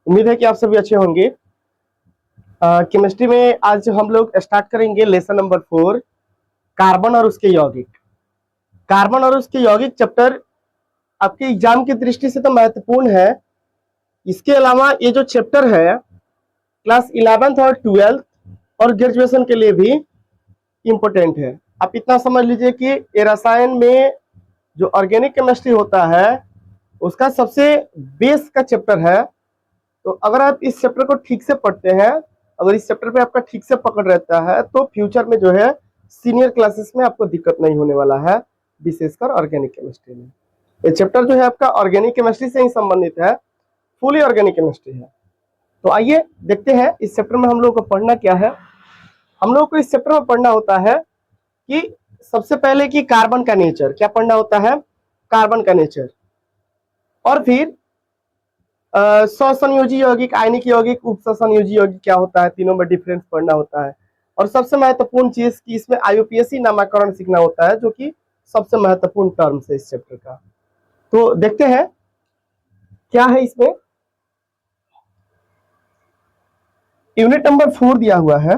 उम्मीद है कि आप सभी अच्छे होंगे। केमिस्ट्री में आज हम लोग स्टार्ट करेंगे लेसन नंबर 4, कार्बन और उसके यौगिक। कार्बन और उसके यौगिक चैप्टर आपके एग्जाम की दृष्टि से तो महत्वपूर्ण है। इसके अलावा ये जो चैप्टर है क्लास 11th और 12th और ग्रेजुएशन के लिए भी इम्पोर्टेंट है। आप इतना समझ लीजिए कि ये रसायन में जो ऑर्गेनिक केमिस्ट्री होता है उसका सबसे बेस का चैप्टर है। तो अगर आप इस चैप्टर को ठीक से पढ़ते हैं, अगर इस चैप्टर पे आपका ठीक से पकड़ रहता है तो फ्यूचर में जो है सीनियर क्लासेस में आपको दिक्कत नहीं होने वाला है, विशेषकर ऑर्गेनिक केमिस्ट्री में। ये चैप्टर जो है आपका ऑर्गेनिक केमिस्ट्री से ही संबंधित है, फुली ऑर्गेनिक केमिस्ट्री है। तो आइए देखते हैं इस चैप्टर में हम लोग को पढ़ना क्या है। हम लोग को इस चैप्टर में पढ़ना होता है कि सबसे पहले कि कार्बन का नेचर क्या पढ़ना होता है, कार्बन का नेचर, और फिर स्वसंयोजी यौगिक, आयनिक यौगिक, उपसंयोजी यौगिक क्या होता है, तीनों में डिफरेंस पढ़ना होता है। और सबसे महत्वपूर्ण चीज कि इसमें आईयूपीएसी नामकरण सीखना होता है, जो कि सबसे महत्वपूर्ण टर्म है इस चैप्टर का। तो देखते हैं क्या है इसमें। यूनिट नंबर 4 दिया हुआ है,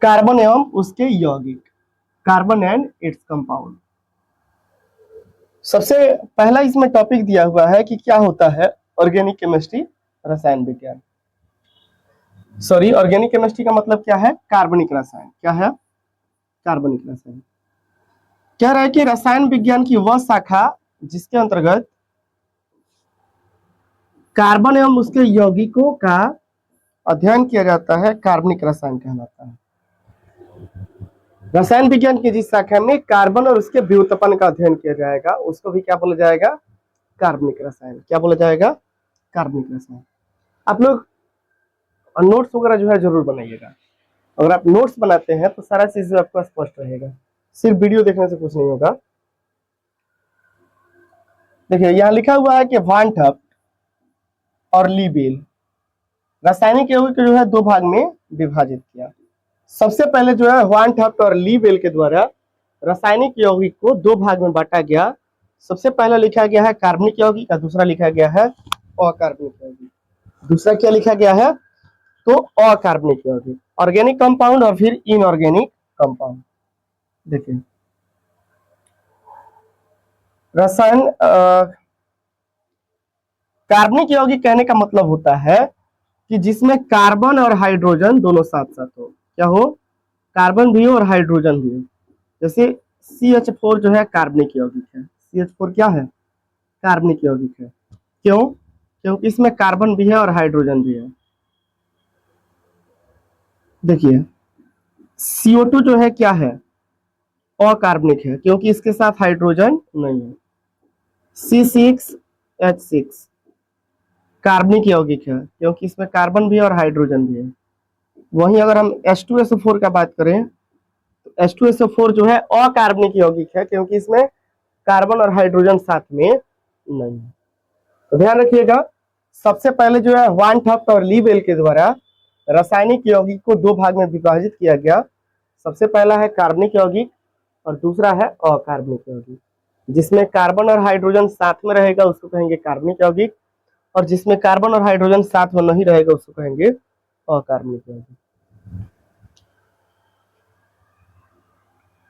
कार्बन एवं उसके यौगिक, कार्बन एंड इट्स कंपाउंड। सबसे पहला इसमें टॉपिक दिया हुआ है कि क्या होता है ऑर्गेनिक केमिस्ट्री, रसायन विज्ञान। सॉरी, ऑर्गेनिक केमिस्ट्री का मतलब क्या है, कार्बनिक रसायन। क्या है, कार्बनिक रसायन। कह रहा है कि रसायन विज्ञान की वह शाखा जिसके अंतर्गत कार्बन एवं उसके यौगिकों का अध्ययन किया जाता है, कार्बनिक रसायन कहलाता है। रसायन विज्ञान की जिस शाखा में कार्बन और उसके व्युत्पन्न का अध्ययन किया जाएगा उसको भी क्या बोला जाएगा, कार्बनिक रसायन। क्या बोला जाएगा, कार्बनिक रसायन। आप लोग नोट्स वगैरह जो है जरूर बनाइएगा। अगर आप नोट्स बनाते हैं तो सारा चीज आपका स्पष्ट रहेगा, सिर्फ वीडियो देखने से कुछ नहीं होगा। देखिए यहाँ लिखा हुआ है कि वान टफ्ट और लीबेल रासायनिक यौगिक को जो है दो भाग में विभाजित किया। सबसे पहले जो है वान टफ्ट और लीबेल के द्वारा रासायनिक यौगिक को दो भाग में बांटा गया। सबसे पहला लिखा गया है कार्बनिक यौगिक और दूसरा लिखा गया है अकार्बनिक यौगिक। दूसरा क्या लिखा गया है, तो अकार्बनिक यौगिक, ऑर्गेनिक कंपाउंड और फिर इनऑर्गेनिक कंपाउंड। देखिए रसायन कार्बनिक यौगिक कहने का मतलब होता है कि जिसमें कार्बन और हाइड्रोजन दोनों साथ साथ हो। क्या हो, कार्बन भी हो और हाइड्रोजन भी हो। जैसे CH4 जो है कार्बनिक यौगिक है, CH4 क्या है, कार्बनिक यौगिक है। क्यों, क्योंकि इसमें कार्बन भी है और हाइड्रोजन भी है। देखिए CO2 जो है क्या है, अकार्बनिक है क्योंकि इसके साथ हाइड्रोजन नहीं है। C6H6 कार्बनिक यौगिक है क्योंकि इसमें कार्बन भी है और हाइड्रोजन भी है। वहीं अगर हम H2SO4 का बात करें तो H2SO4 जो है अकार्बनिक यौगिक है क्योंकि इसमें कार्बन और हाइड्रोजन साथ में नहीं है। तो ध्यान रखिएगा, सबसे पहले जो है वान टफ्ट और लीबेल के द्वारा रासायनिक यौगिक को दो भाग में विभाजित किया गया। सबसे पहला है कार्बनिक यौगिक और दूसरा है अकार्बनिक यौगिक। जिसमें कार्बन और हाइड्रोजन साथ में रहेगा उसको कहेंगे कार्बनिक यौगिक, और जिसमें कार्बन और हाइड्रोजन साथ में नहीं रहेगा उसको कहेंगे अकार्बनिक यौगिक।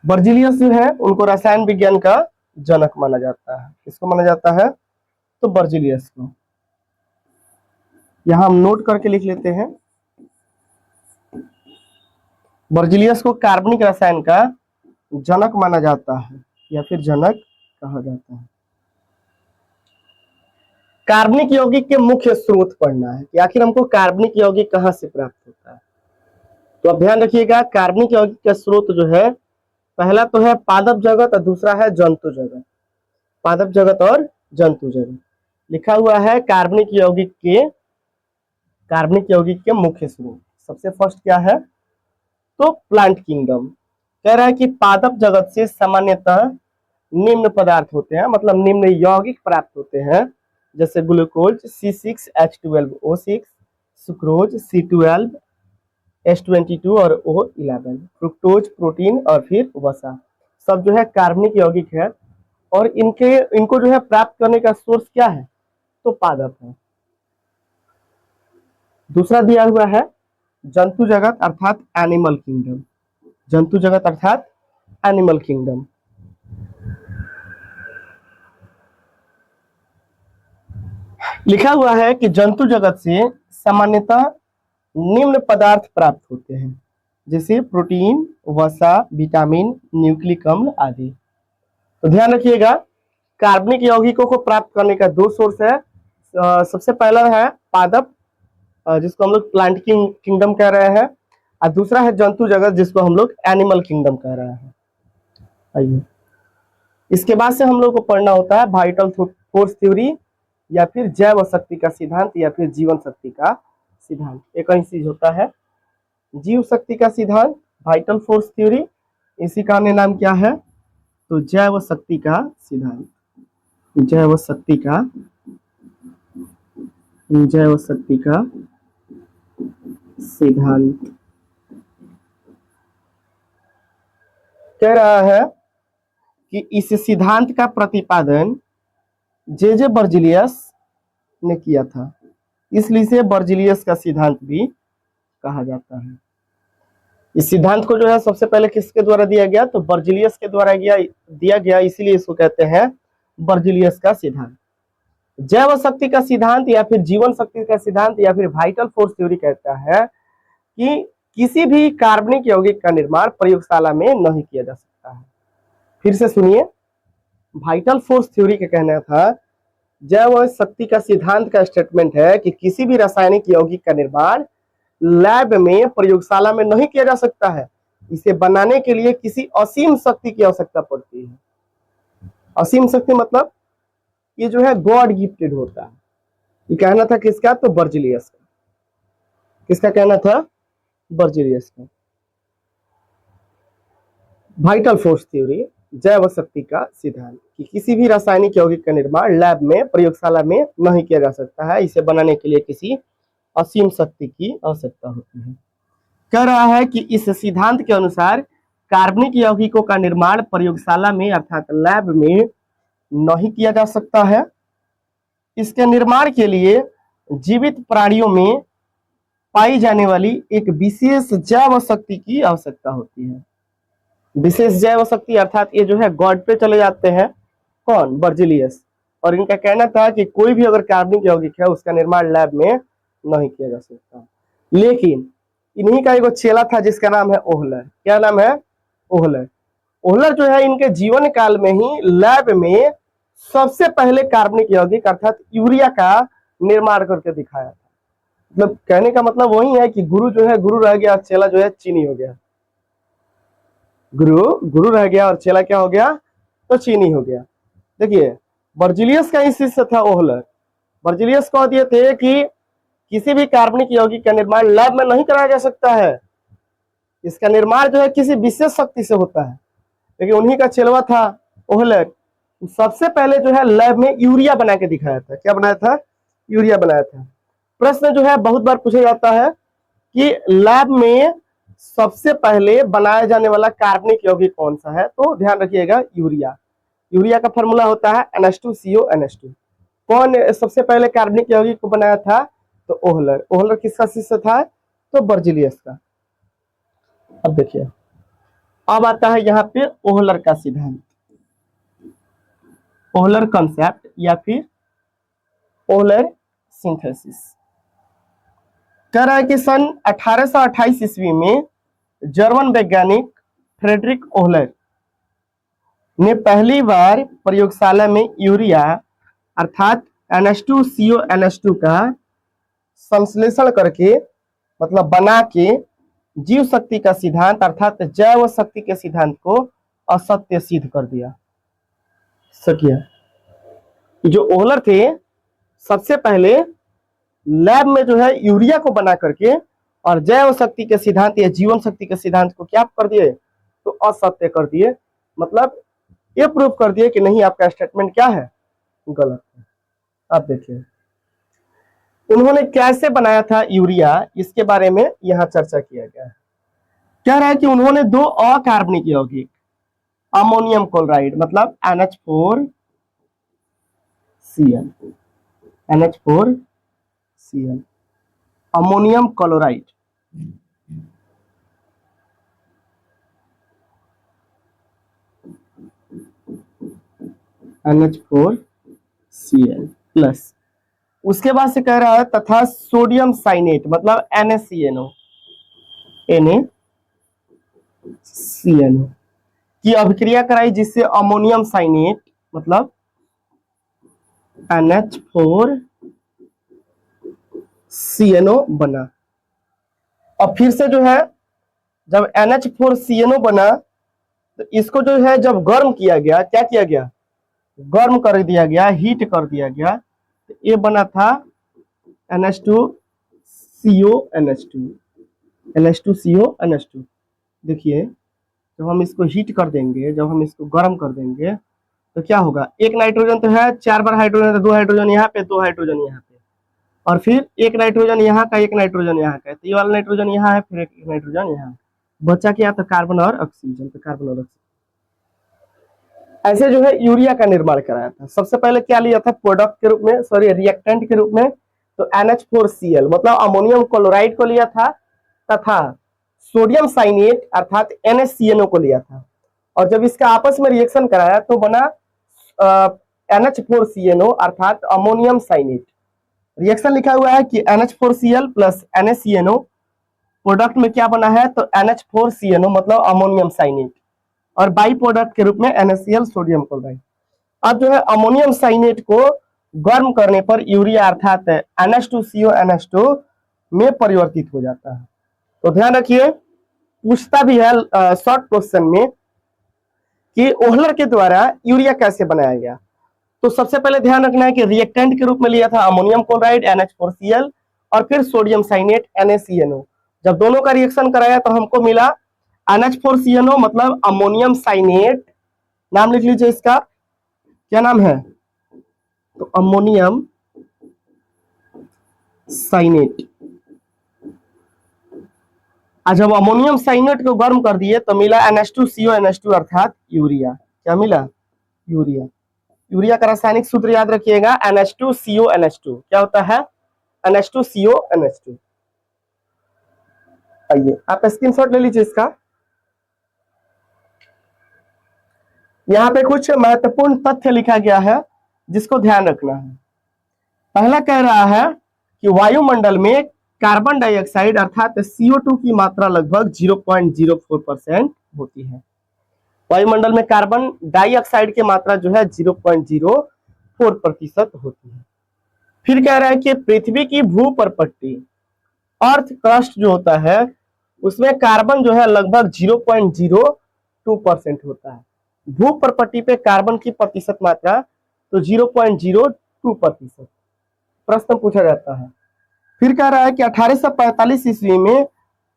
बर्जिलियस जो है उनको रसायन विज्ञान का जनक माना जाता है। किसको माना जाता है, तो बर्जिलियस को। यहां हम नोट करके लिख लेते हैं, बर्जिलियस को कार्बनिक रसायन का जनक माना जाता है या फिर जनक कहा जाता है। कार्बनिक यौगिक के मुख्य स्रोत पढ़ना है कि आखिर हमको कार्बनिक यौगिक कहां से प्राप्त होता है। तो अब ध्यान रखिएगा, कार्बनिक यौगिक का स्रोत जो है पहला तो है पादप जगत और दूसरा है जंतु जगत। पादप जगत और जंतु जगत लिखा हुआ है कार्बनिक यौगिक के मुख्य स्रोत। सबसे फर्स्ट क्या है, तो प्लांट किंगडम। कह रहा है कि पादप जगत से सामान्यतः निम्न पदार्थ होते हैं, मतलब निम्न यौगिक प्राप्त होते हैं, जैसे ग्लूकोज C6H12O6, सुक्रोज C12H22 और O11, फ्रुक्टोज प्रोटीन और फिर वसा, सब जो है कार्बनिक यौगिक है। और इनको जो है प्राप्त करने का सोर्स क्या है, तो पादप है। दूसरा दिया हुआ है जंतु जगत अर्थात एनिमल किंगडम, जंतु जगत अर्थात एनिमल किंगडम। लिखा हुआ है कि जंतु जगत से सामान्यतः निम्न पदार्थ प्राप्त होते हैं, जैसे प्रोटीन, वसा, विटामिन, न्यूक्लिक अम्ल आदि। तो ध्यान रखिएगा, कार्बनिक यौगिकों को प्राप्त करने का दो सोर्स है। सबसे पहला है पादप, जिसको हम लोग प्लांट किंगडम कह रहे हैं, और दूसरा है जंतु जगत, जिसको हम लोग एनिमल किंगडम कह रहे हैं। आइए, इसके बाद से हम लोग को पढ़ना होता है वाइटल फोर्स थ्योरी, या फिर जैव शक्ति का सिद्धांत, या फिर जीवन शक्ति का सिद्धांत। एक ही चीज होता है, जीव शक्ति का सिद्धांत, वाइटल फोर्स थ्योरी, इसी का अन्य नाम क्या है, तो जैव शक्ति का सिद्धांत। जैव शक्ति का सिद्धांत कह रहा है कि इस सिद्धांत का प्रतिपादन जे बर्जिलियस ने किया था, इसलिए इसे बर्जिलियस का सिद्धांत भी कहा जाता है। इस सिद्धांत को जो है सबसे पहले किसके द्वारा दिया गया, तो बर्जिलियस के द्वारा दिया गया, इसीलिए इसको कहते हैं बर्जिलियस का सिद्धांत। जैव शक्ति का सिद्धांत या फिर जीवन शक्ति का सिद्धांत या फिर वाइटल फोर्स थ्योरी कहता है कि किसी भी कार्बनिक यौगिक का निर्माण प्रयोगशाला में नहीं किया जा सकता है। फिर से सुनिए, वाइटल फोर्स थ्योरी का कहना था, जैव शक्ति का सिद्धांत का स्टेटमेंट है कि किसी भी रासायनिक यौगिक का निर्माण लैब में, प्रयोगशाला में नहीं किया जा सकता है। इसे बनाने के लिए किसी असीम शक्ति की आवश्यकता पड़ती है। असीम शक्ति मतलब ये जो है गॉड गिफ्टेड होता है। ये कहना था किसका, तो बर्जिलियस का। किसका कहना था, बर्जिलियस का। वाइटल फोर्स थ्योरी, जैव शक्ति का सिद्धांत, कि किसी भी रासायनिक यौगिक का निर्माण लैब में, प्रयोगशाला में नहीं किया जा सकता है। इसे बनाने के लिए किसी असीम शक्ति की आवश्यकता होती है। कह रहा है कि इस सिद्धांत के अनुसार कार्बनिक यौगिकों का निर्माण प्रयोगशाला में अर्थात लैब में नहीं किया जा सकता है। इसके निर्माण के लिए जीवित प्राणियों में पाई जाने वाली एक विशेष जैव शक्ति की आवश्यकता होती है। विशेष जैव शक्ति अर्थात ये जो है गॉड पे चले जाते हैं, कौन, बर्जिलियस। और इनका कहना था कि कोई भी अगर कार्बनिक यौगिक है उसका निर्माण लैब में नहीं किया जा सकता। लेकिन इन्हीं का एक चेला था जिसका नाम है ओहलर। क्या नाम है, ओहलर। ओहलर जो है इनके जीवन काल में ही लैब में सबसे पहले कार्बनिक यौगिक अर्थात यूरिया का निर्माण करके दिखाया था। मतलब कहने का मतलब वही है कि गुरु जो है गुरु रह गया और चेला जो है चीनी हो गया। गुरु रह गया और चेला क्या हो गया, तो चीनी हो गया। देखिए, बर्जिलियस का ही शिष्य था ओहलर। बर्जिलियस कह दिए थे कि किसी भी कार्बनिक यौगिक का निर्माण लैब में नहीं कराया जा सकता है, इसका निर्माण जो है किसी विशेष शक्ति से होता है। लेकिन उन्हीं का चेलवा था ओहलर, सबसे पहले जो है लैब में यूरिया बना के दिखाया था। क्या बनाया था, यूरिया बनाया था। प्रश्न जो है बहुत बार पूछा जाता है कि लैब में सबसे पहले बनाया जाने वाला कार्बनिक यौगिक कौन सा है, तो ध्यान रखिएगा यूरिया। यूरिया का फॉर्मूला होता है NH2CO NH2। कौन सबसे पहले कार्बनिक यौगिक को बनाया था, तो ओहलर। ओहलर किसका शिष्य था, तो बर्जिलियस का। अब देखिए, अब आता है यहाँ पे ओहलर का सिद्धांत, ओहलर कॉन्सेप्ट या फिर ओहलर सिंथेसिस। कह रहा है कि सन 1828 ईस्वी में जर्मन वैज्ञानिक फ्रेडरिक ओहलर ने पहली बार प्रयोगशाला में यूरिया अर्थात NH2CO NH2 का संश्लेषण करके, मतलब बना के, जीव शक्ति का सिद्धांत अर्थात जैव शक्ति के सिद्धांत को असत्य सिद्ध कर दिया। जो ओहलर थे सबसे पहले लैब में जो है यूरिया को बना करके और जैव शक्ति के सिद्धांत या जीवन शक्ति के सिद्धांत को क्या कर दिए, तो असत्य कर दिए। मतलब ये प्रूफ कर दिए कि नहीं, आपका स्टेटमेंट क्या है, गलत है। अब देखिए उन्होंने कैसे बनाया था यूरिया, इसके बारे में यहां चर्चा किया गया है। कह रहा है कि उन्होंने दो अकार्बनिक यौगिक अमोनियम क्लोराइड मतलब NH4Cl, NH4Cl, ammonium chloride. NH4Cl plus, उसके बाद से कह रहा है तथा सोडियम साइनेट मतलब NaCNO, NaCNO की अभिक्रिया कराई जिससे अमोनियम साइनेट मतलब NH4CNO बना। और फिर से जो है जब NH4CNO बना तो इसको जो है जब गर्म किया गया, क्या किया गया, गर्म कर दिया गया, हीट कर दिया गया, तो ये बना था NH2CO NH2। देखिए जब हम इसको हीट कर देंगे, जब हम इसको गर्म कर देंगे तो क्या होगा, एक नाइट्रोजन तो है, 4 बार हाइड्रोजन, तो 2 हाइड्रोजन यहाँ पे, 2 हाइड्रोजन यहाँ पे, और फिर एक नाइट्रोजन यहाँ का, एक नाइट्रोजन यहाँ का, तो ये वाला नाइट्रोजन यहाँ है, फिर एक नाइट्रोजन यहाँ, बचा क्या, तो कार्बन और ऑक्सीजन, तो कार्बन और ऑक्सीजन। ऐसे जो है यूरिया का निर्माण कराया था। सबसे पहले क्या लिया था प्रोडक्ट के रूप में, सॉरी रिएक्टेंट के रूप में, तो NH4Cl मतलब अमोनियम क्लोराइड को लिया था तथा सोडियम साइनेट अर्थात NaCNO को लिया था, और जब इसका आपस में रिएक्शन कराया तो बना NH4CNO अर्थात अमोनियम साइनेट। रिएक्शन लिखा हुआ है कि NH4Cl प्लस NaCNO, प्रोडक्ट में क्या बना है, तो NH4CNO मतलब अमोनियम साइनेट, और बाई प्रोडक्ट के रूप में NaCl सोडियम क्लोराइड। अब जो है अमोनियम साइनेट को गर्म करने पर यूरिया अर्थात NH2CO NH2 में परिवर्तित हो जाता है। तो ध्यान रखिए, पूछता भी है शॉर्ट क्वेश्चन में कि ओहलर के द्वारा यूरिया कैसे बनाया गया। तो सबसे पहले ध्यान रखना है कि रिएक्टेंट के रूप में लिया था अमोनियम क्लोराइड NH4Cl और फिर सोडियम साइनेट NaCNO। जब दोनों का रिएक्शन कराया तो हमको मिला NH4CNO मतलब अमोनियम साइनेट, नाम लिख लीजिए इसका, क्या नाम है, तो अमोनियम साइनेट। जब अमोनियम साइनेट को गर्म कर दिए तो मिला NH2CO NH2 अर्थात यूरिया। क्या मिला, यूरिया। यूरिया का रासायनिक सूत्र याद रखिएगा NH2CO NH2, क्या होता है, NH2CO NH2। आइए आप स्क्रीनशॉट ले लीजिए इसका। यहाँ पे कुछ महत्वपूर्ण तथ्य लिखा गया है जिसको ध्यान रखना है। पहला कह रहा है कि वायुमंडल में कार्बन डाइऑक्साइड अर्थात CO2 की मात्रा लगभग 0.04% होती है। वायुमंडल में कार्बन डाइऑक्साइड की मात्रा जो है 0.04% होती है। फिर कह रहा है कि पृथ्वी की भूपर्पट्टी अर्थ क्रस्ट जो होता है उसमें कार्बन जो है लगभग 0.02% होता है। भूपर्पट्टी पे कार्बन की प्रतिशत मात्रा तो 0.02%। प्रश्न पूछा जाता है। फिर कह रहा है कि 1845 ईस्वी में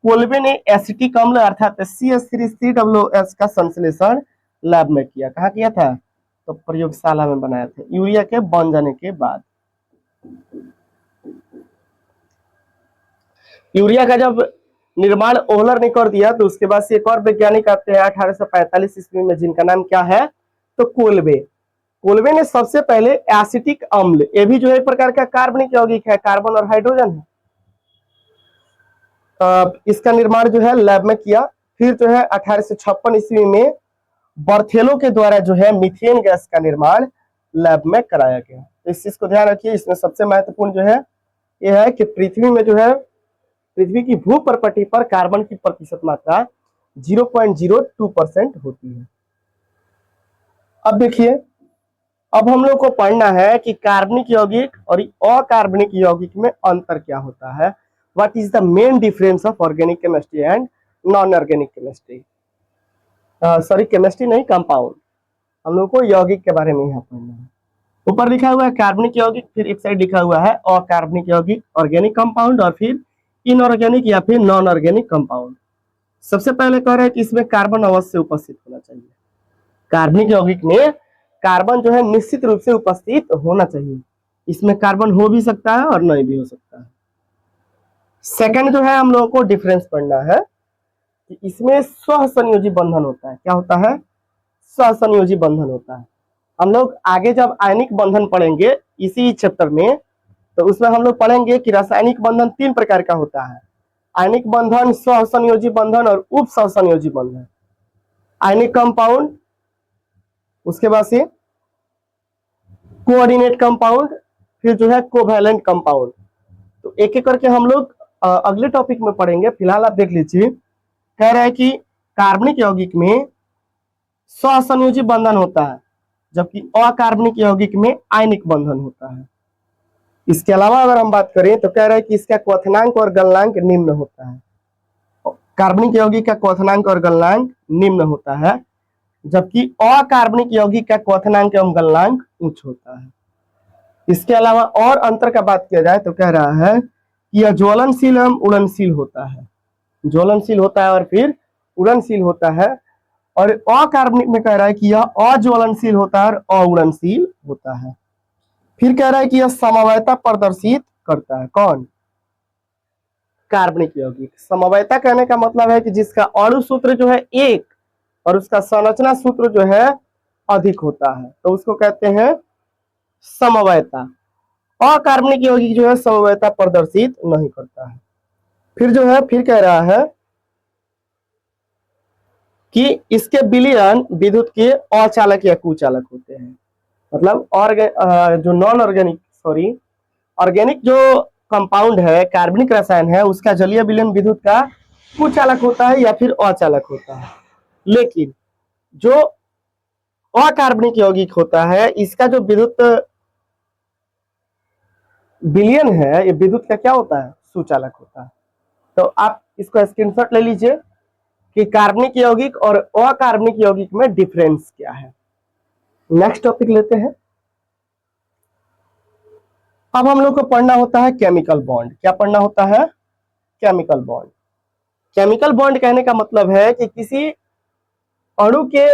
कोल्बे ने एसिटिक अम्ल अर्थात CH3COOH का संश्लेषण लैब में किया। कहा किया था, तो प्रयोगशाला में बनाया था यूरिया के बन जाने के बाद। यूरिया का जब निर्माण ओहलर ने कर दिया तो उसके बाद से एक और वैज्ञानिक आते हैं 1845 ईस्वी में, जिनका नाम क्या है, तो कोल्बे। कोल्बे ने सबसे पहले एसिटिक अम्ल, ये भी जो है एक प्रकार का कार्बनिक यौगिक है, कार्बन और हाइड्रोजन है, इसका निर्माण जो है लैब में किया। फिर जो है 1856 ईस्वी में बर्थेलो के द्वारा जो है मीथेन गैस का निर्माण लैब में कराया गया। इस चीज को ध्यान रखिए। इसमें सबसे महत्वपूर्ण जो है यह है कि पृथ्वी में जो है, पृथ्वी की भूपर्पट्टी पर कार्बन की प्रतिशत मात्रा 0.02% होती है। अब देखिए, अब हम लोग को पढ़ना है कि कार्बनिक यौगिक और अकार्बनिक यौगिक में अंतर क्या होता है। What is the main difference of organic chemistry and non organic chemistry, sorry chemistry नहीं, कंपाउंड। हम लोग को यौगिक के बारे में यहाँ पढ़ना है। ऊपर लिखा हुआ है कार्बनिक यौगिक, फिर एक साइड लिखा हुआ है अकार्बनिक यौगिक ऑर्गेनिक कंपाउंड, और फिर इनऑर्गेनिक या फिर नॉन ऑर्गेनिक कंपाउंड। सबसे पहले कह रहे हैं कि इसमें कार्बन अवश्य उपस्थित होना चाहिए। कार्बनिक यौगिक में कार्बन जो है निश्चित रूप से उपस्थित होना चाहिए। इसमें कार्बन हो भी सकता है और नहीं भी हो सकता है। सेकंड जो है हम लोगों को डिफरेंस पढ़ना है कि इसमें सह संयोजी बंधन होता है। क्या होता है, सहसंयोजी बंधन होता है। हम लोग आगे जब आयनिक बंधन पढ़ेंगे इसी चैप्टर में, तो उसमें हम लोग पढ़ेंगे कि रासायनिक बंधन 3 प्रकार का होता है। आयनिक बंधन, सहसंयोजी बंधन और उप सहसंयोजी बंधन। आयनिक कंपाउंड, उसके बाद से कोऑर्डिनेट कंपाउंड, फिर जो है कोवैलेंट कंपाउंड। तो एक एक करके हम लोग अगले टॉपिक में पढ़ेंगे। फिलहाल आप देख लीजिए, कह रहा है कि कार्बनिक यौगिक में सहसंयोजी बंधन होता है, जबकि अकार्बनिक यौगिक में आयनिक बंधन होता है। इसके अलावा अगर हम बात करें तो कह रहा है कि इसका क्वथनांक और गलनांक निम्न होता है। कार्बनिक यौगिक का क्वथनांक और गलनांक निम्न होता है, जबकि अकार्बनिक यौगिक का क्वथनांक एवं गलनांक उच्च होता है। इसके अलावा और अंतर का बात किया जाए तो कह रहा है कि यह ज्वलनशील एवं उड़नशील होता है। ज्वलनशील होता है और फिर उड़नशील होता है। और अकार्बनिक में कह रहा है कि यह अज्वलनशील होता है और अउड़नशील होता है। फिर कह रहा है कि यह समवायता प्रदर्शित करता है। कौन? कार्बनिक यौगिक। समवायता कहने का मतलब है कि जिसका अणु सूत्र जो है एक और उसका संरचना सूत्र जो है अधिक होता है, तो उसको कहते हैं समवायता। अकार्बनिक यौगिक जो है समवायता प्रदर्शित नहीं करता है। फिर जो है फिर कह रहा है कि इसके विलयन विद्युत के अचालक या कुचालक होते हैं। मतलब जो नॉन ऑर्गेनिक ऑर्गेनिक जो कंपाउंड है, कार्बनिक रसायन है, उसका जलीय विलयन विद्युत का कुचालक होता है या फिर अचालक होता है। लेकिन जो अकार्बनिक यौगिक होता है, इसका जो विद्युत विलयन है, ये विद्युत का क्या होता है? सुचालक होता है। तो आप इसको स्क्रीनशॉट ले लीजिए कि कार्बनिक यौगिक और अकार्बनिक यौगिक में डिफरेंस क्या है। नेक्स्ट टॉपिक लेते हैं। अब हम लोग को पढ़ना होता है केमिकल बॉन्ड। क्या पढ़ना होता है? Chemical bond. केमिकल बॉन्ड कहने का मतलब है कि किसी अणु के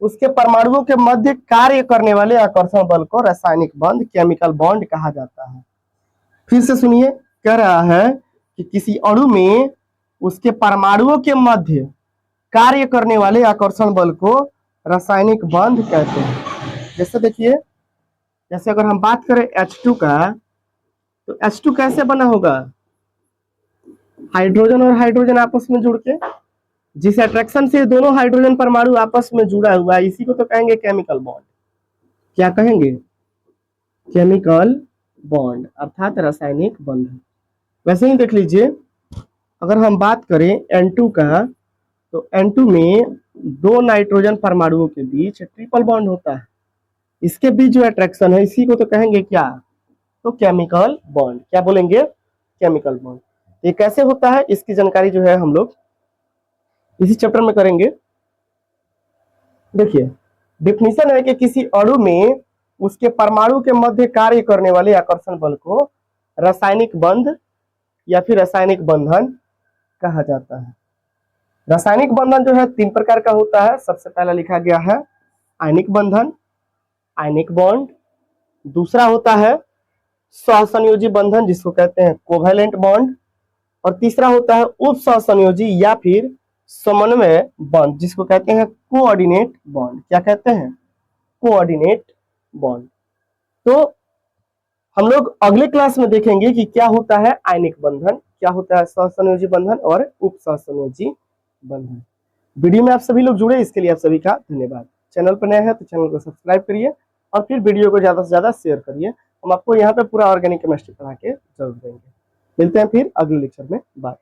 उसके परमाणुओं के मध्य कार्य करने वाले आकर्षण बल को रासायनिक बंध केमिकल बॉन्ड कहा जाता है। फिर से सुनिए, कह रहा है कि किसी अणु में उसके परमाणुओं के मध्य कार्य करने वाले आकर्षण बल को रासायनिक बंध कहते हैं। जैसे देखिए, जैसे अगर हम बात करें H2 का, तो H2 कैसे बना होगा? हाइड्रोजन और हाइड्रोजन आपस में जुड़ के, जिस अट्रैक्शन से दोनों हाइड्रोजन परमाणु आपस में जुड़ा हुआ है, इसी को तो कहेंगे केमिकल बॉन्ड। क्या कहेंगे? केमिकल बॉन्ड अर्थात रासायनिक बंधन। वैसे ही देख लीजिए, अगर हम बात करें N2 का, तो N2 में दो नाइट्रोजन परमाणुओं के बीच ट्रिपल बॉन्ड होता है। इसके बीच जो अट्रैक्शन है, इसी को तो कहेंगे क्या? तो केमिकल बॉन्ड। क्या बोलेंगे? Chemical bond. ये कैसे होता है, इसकी जानकारी जो है हम लोग इसी चैप्टर में करेंगे। देखिए, डेफिनेशन है कि किसी अणु में उसके परमाणु के मध्य कार्य करने वाले आकर्षण बल को रासायनिक बंध या फिर रासायनिक बंधन कहा जाता है। रासायनिक बंधन जो है 3 प्रकार का होता है। सबसे पहला लिखा गया है आयनिक बंधन, आयनिक बॉन्ड। दूसरा होता है सहसंयोजी बंधन, जिसको कहते हैं कोवैलेंट बॉन्ड। और तीसरा होता है उप सहसंयोजी या फिर समन्वय बॉन्ड, जिसको कहते हैं कोऑर्डिनेट बॉन्ड। क्या कहते हैं? Coordinate bond. तो हम लोग अगले क्लास में देखेंगे कि क्या होता है आयनिक बंधन, क्या होता है सहसंयोजी बंधन और उप सहसंयोजी बंधन। वीडियो में आप सभी लोग जुड़े, इसके लिए आप सभी का धन्यवाद। चैनल पर नए हैं तो चैनल को सब्सक्राइब करिए और फिर वीडियो को ज्यादा से ज्यादा शेयर करिए। हम आपको यहाँ पे पूरा ऑर्गेनिक केमिस्ट्री पढ़ा के जरूर देंगे। मिलते हैं फिर अगले लेक्चर में। बाय।